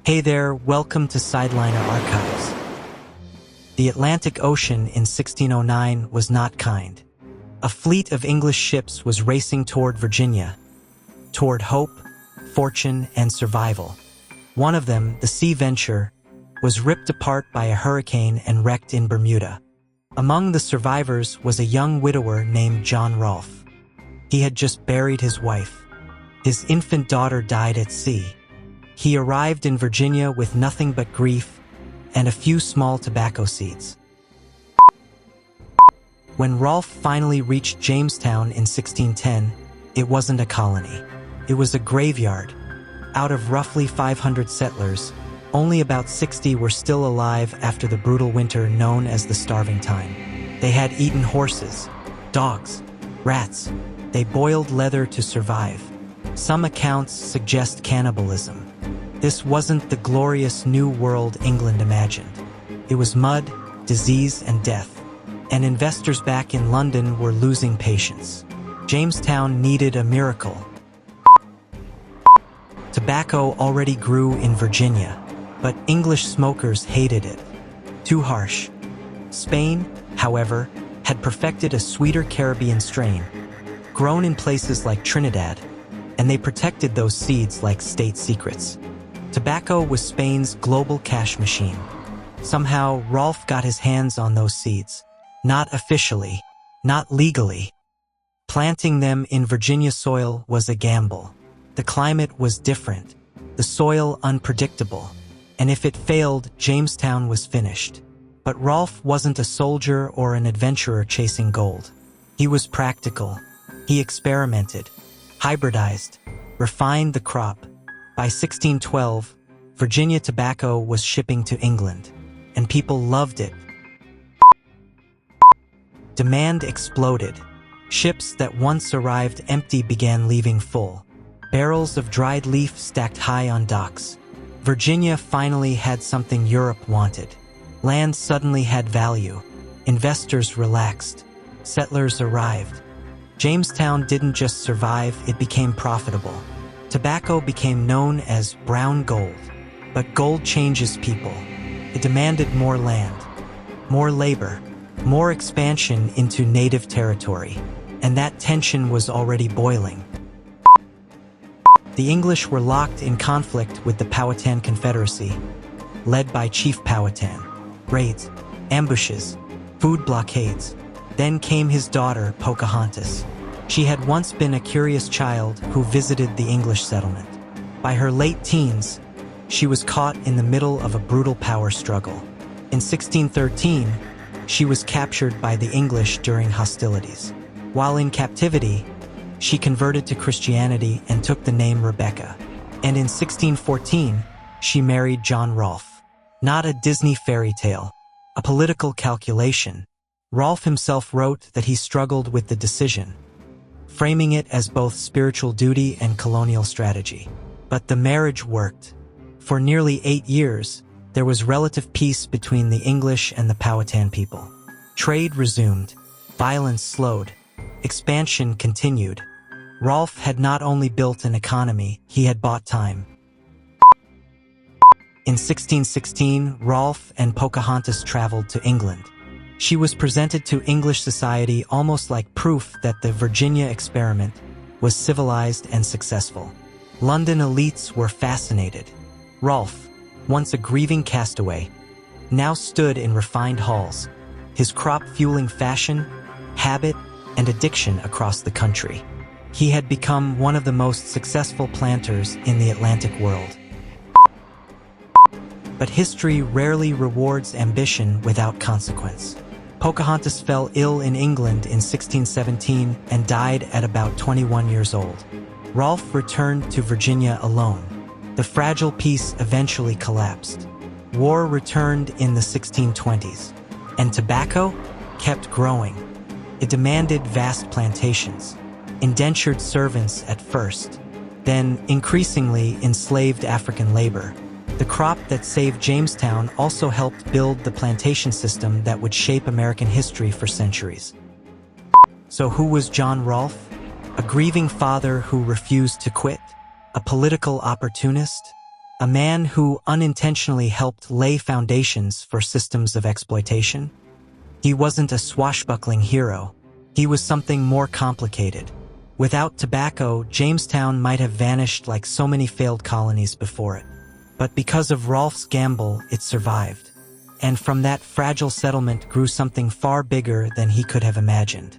Hey there, welcome to Sideliner Archives. The Atlantic Ocean in 1609 was not kind. A fleet of English ships was racing toward Virginia, toward hope, fortune, and survival. One of them, the Sea Venture, was ripped apart by a hurricane and wrecked in Bermuda. Among the survivors was a young widower named John Rolfe. He had just buried his wife. His infant daughter died at sea. He arrived in Virginia with nothing but grief and a few small tobacco seeds. When Rolfe finally reached Jamestown in 1610, it wasn't a colony. It was a graveyard. Out of roughly 500 settlers, only about 60 were still alive after the brutal winter known as the Starving Time. They had eaten horses, dogs, rats. They boiled leather to survive. Some accounts suggest cannibalism. This wasn't the glorious new world England imagined. It was mud, disease, and death. And investors back in London were losing patience. Jamestown needed a miracle. Tobacco already grew in Virginia, but English smokers hated it. Too harsh. Spain, however, had perfected a sweeter Caribbean strain, grown in places like Trinidad, and they protected those seeds like state secrets. Tobacco was Spain's global cash machine. Somehow, Rolfe got his hands on those seeds. Not officially, not legally. Planting them in Virginia soil was a gamble. The climate was different, the soil unpredictable, and if it failed, Jamestown was finished. But Rolfe wasn't a soldier or an adventurer chasing gold. He was practical. He experimented, hybridized, refined the crop. By 1612, Virginia tobacco was shipping to England, and people loved it. Demand exploded. Ships that once arrived empty began leaving full. Barrels of dried leaf stacked high on docks. Virginia finally had something Europe wanted. Land suddenly had value. Investors relaxed. Settlers arrived. Jamestown didn't just survive, it became profitable. Tobacco became known as brown gold. But gold changes people. It demanded more land, more labor, more expansion into native territory. And that tension was already boiling. The English were locked in conflict with the Powhatan Confederacy, led by Chief Powhatan. Raids, ambushes, food blockades. Then came his daughter, Pocahontas. She had once been a curious child who visited the English settlement. By her late teens, she was caught in the middle of a brutal power struggle. In 1613, she was captured by the English during hostilities. While in captivity, she converted to Christianity and took the name Rebecca. And in 1614, she married John Rolfe. Not a Disney fairy tale, a political calculation. Rolfe himself wrote that he struggled with the decision, framing it as both spiritual duty and colonial strategy. But the marriage worked. For nearly 8 years, there was relative peace between the English and the Powhatan people. Trade resumed, violence slowed, expansion continued. Rolfe had not only built an economy, he had bought time. In 1616, Rolfe and Pocahontas traveled to England. She was presented to English society almost like proof that the Virginia experiment was civilized and successful. London elites were fascinated. Rolfe, once a grieving castaway, now stood in refined halls, his crop fueling fashion, habit, and addiction across the country. He had become one of the most successful planters in the Atlantic world. But history rarely rewards ambition without consequence. Pocahontas fell ill in England in 1617 and died at about 21 years old. Rolfe returned to Virginia alone. The fragile peace eventually collapsed. War returned in the 1620s, and tobacco kept growing. It demanded vast plantations, indentured servants at first, then increasingly enslaved African labor. The crop that saved Jamestown also helped build the plantation system that would shape American history for centuries. So who was John Rolfe? A grieving father who refused to quit? A political opportunist? A man who unintentionally helped lay foundations for systems of exploitation? He wasn't a swashbuckling hero. He was something more complicated. Without tobacco, Jamestown might have vanished like so many failed colonies before it. But because of Rolfe's gamble, it survived. And from that fragile settlement grew something far bigger than he could have imagined.